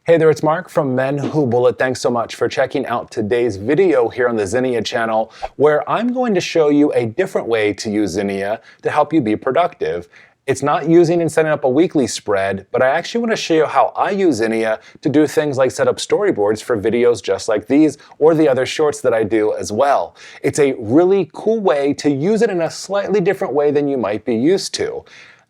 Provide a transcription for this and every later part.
Hey there, it's Mark from Men Who Bullet. Thanks so much for checking out today's video here on the ZInnia channel, where I'm going to show you a different way to use ZInnia to help you be productive. It's not using and setting up a weekly spread, but I actually want to show you how I use ZInnia to do things like set up storyboards for videos just like these or the other shorts that I do as well. It's a really cool way to use it in a slightly different way than you might be used to.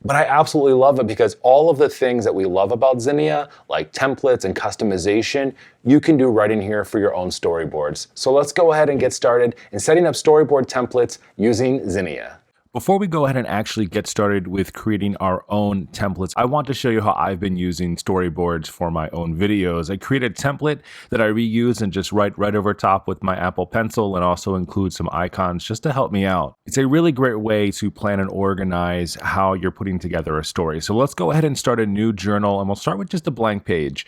But I absolutely love it because all of the things that we love about ZInnia, like templates and customization, you can do right in here for your own storyboards. So let's go ahead and get started in setting up storyboard templates using ZInnia. Before we go ahead and actually get started with creating our own templates, I want to show you how I've been using storyboards for my own videos. I create a template that I reuse and just write right over top with my Apple Pencil and also include some icons just to help me out. It's a really great way to plan and organize how you're putting together a story. So let's go ahead and start a new journal, and we'll start with just a blank page.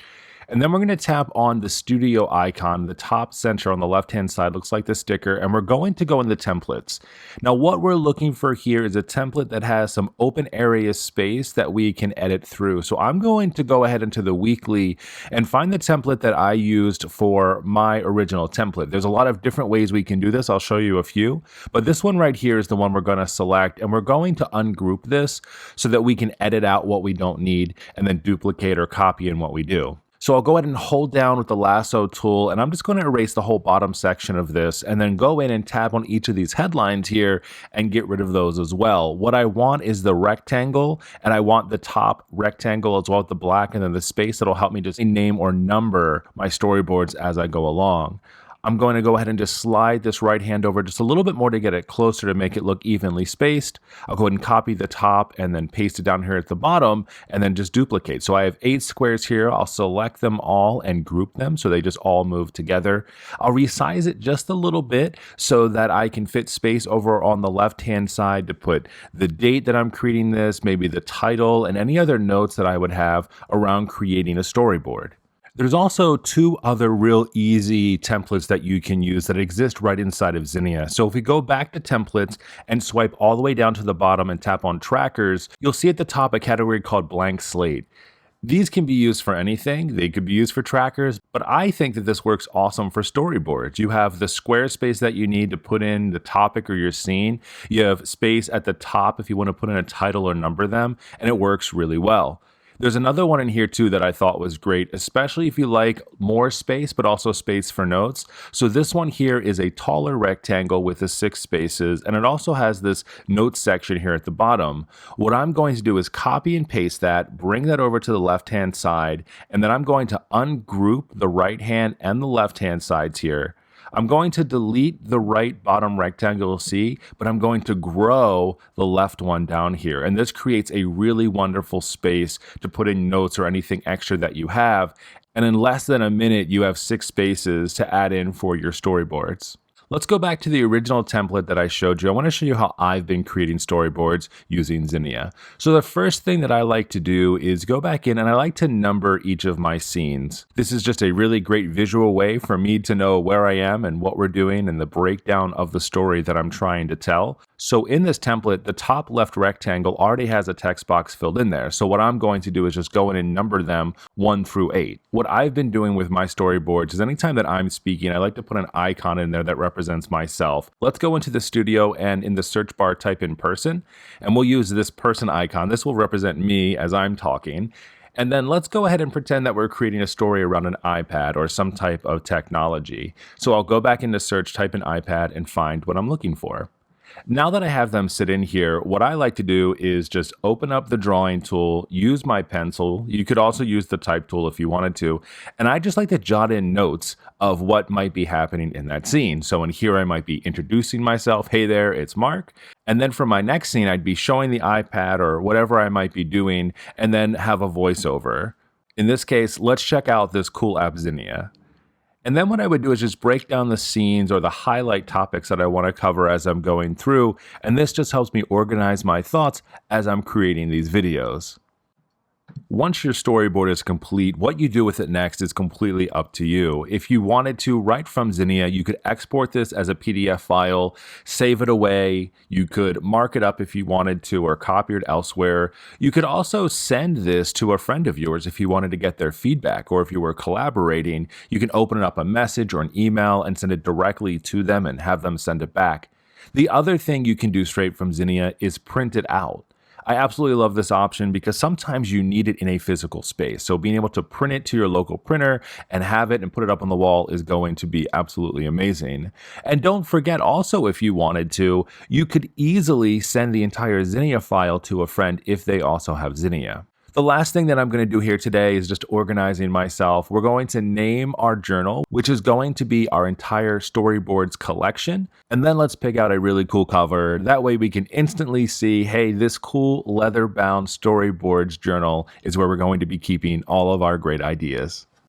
And then we're going to tap on the studio icon. The top center on the left-hand side looks like the sticker, and we're going to go in the templates. Now, what we're looking for here is a template that has some open area space that we can edit through. So I'm going to go ahead into the weekly and find the template that I used for my original template. There's a lot of different ways we can do this. I'll show you a few, but this one right here is the one we're going to select, and we're going to ungroup this so that we can edit out what we don't need and then duplicate or copy in what we do. So I'll go ahead and hold down with the lasso tool, and I'm just going to erase the whole bottom section of this and then go in and tap on each of these headlines here and get rid of those as well. What I want is the rectangle, and I want the top rectangle as well as the black and then the space that'll help me just name or number my storyboards as I go along. I'm going to go ahead and just slide this right hand over just a little bit more to get it closer to make it look evenly spaced. I'll go ahead and copy the top and then paste it down here at the bottom and then just duplicate. So I have 8 squares here. I'll select them all and group them so they just all move together. I'll resize it just a little bit so that I can fit space over on the left-hand side to put the date that I'm creating this, maybe the title, and any other notes that I would have around creating a storyboard. There's also 2 other real easy templates that you can use that exist right inside of ZInnia. So if we go back to templates and swipe all the way down to the bottom and tap on trackers, you'll see at the top a category called blank slate. These can be used for anything. They could be used for trackers, but I think that this works awesome for storyboards. You have the square space that you need to put in the topic or your scene. You have space at the top if you want to put in a title or number them, and it works really well. There's another one in here too that I thought was great, especially if you like more space, but also space for notes. So this one here is a taller rectangle with the 6 spaces, and it also has this notes section here at the bottom. What I'm going to do is copy and paste that, bring that over to the left-hand side, and then I'm going to ungroup the right-hand and the left-hand sides here. I'm going to delete the right bottom rectangle you'll see, but I'm going to grow the left one down here. And this creates a really wonderful space to put in notes or anything extra that you have. And in less than a minute, you have 6 spaces to add in for your storyboards. Let's go back to the original template that I showed you. I want to show you how I've been creating storyboards using ZInnia. So the first thing that I like to do is go back in and I like to number each of my scenes. This is just a really great visual way for me to know where I am and what we're doing and the breakdown of the story that I'm trying to tell. So in this template, the top left rectangle already has a text box filled in there. So what I'm going to do is just go in and number them 1 through 8. What I've been doing with my storyboards is anytime that I'm speaking, I like to put an icon in there that represents myself. Let's go into the studio and in the search bar type in person, and we'll use this person icon. This will represent me as I'm talking. And then let's go ahead and pretend that we're creating a story around an iPad or some type of technology. So I'll go back into search, type in iPad, and find what I'm looking for. Now that I have them sit in here, what I like to do is just open up the drawing tool, use my pencil. You could also use the type tool if you wanted to. And I just like to jot in notes of what might be happening in that scene. So in here, I might be introducing myself. Hey there, it's Mark. And then for my next scene, I'd be showing the iPad or whatever I might be doing and then have a voiceover. In this case, let's check out this cool app ZInnia. And then what I would do is just break down the scenes or the highlight topics that I want to cover as I'm going through. And this just helps me organize my thoughts as I'm creating these videos. Once your storyboard is complete, what you do with it next is completely up to you. If you wanted to, right from Zinnia, you could export this as a PDF file, save it away. You could mark it up if you wanted to, or copy it elsewhere. You could also send this to a friend of yours if you wanted to get their feedback, or if you were collaborating, you can open up a message or an email and send it directly to them and have them send it back. The other thing you can do straight from Zinnia is print it out. I absolutely love this option because sometimes you need it in a physical space. So being able to print it to your local printer and have it and put it up on the wall is going to be absolutely amazing. And don't forget also, if you wanted to, you could easily send the entire Zinnia file to a friend if they also have Zinnia. The last thing that I'm going to do here today is just organizing myself. We're going to name our journal, which is going to be our entire storyboards collection. And then let's pick out a really cool cover. That way we can instantly see, hey, this cool leather-bound storyboards journal is where we're going to be keeping all of our great ideas.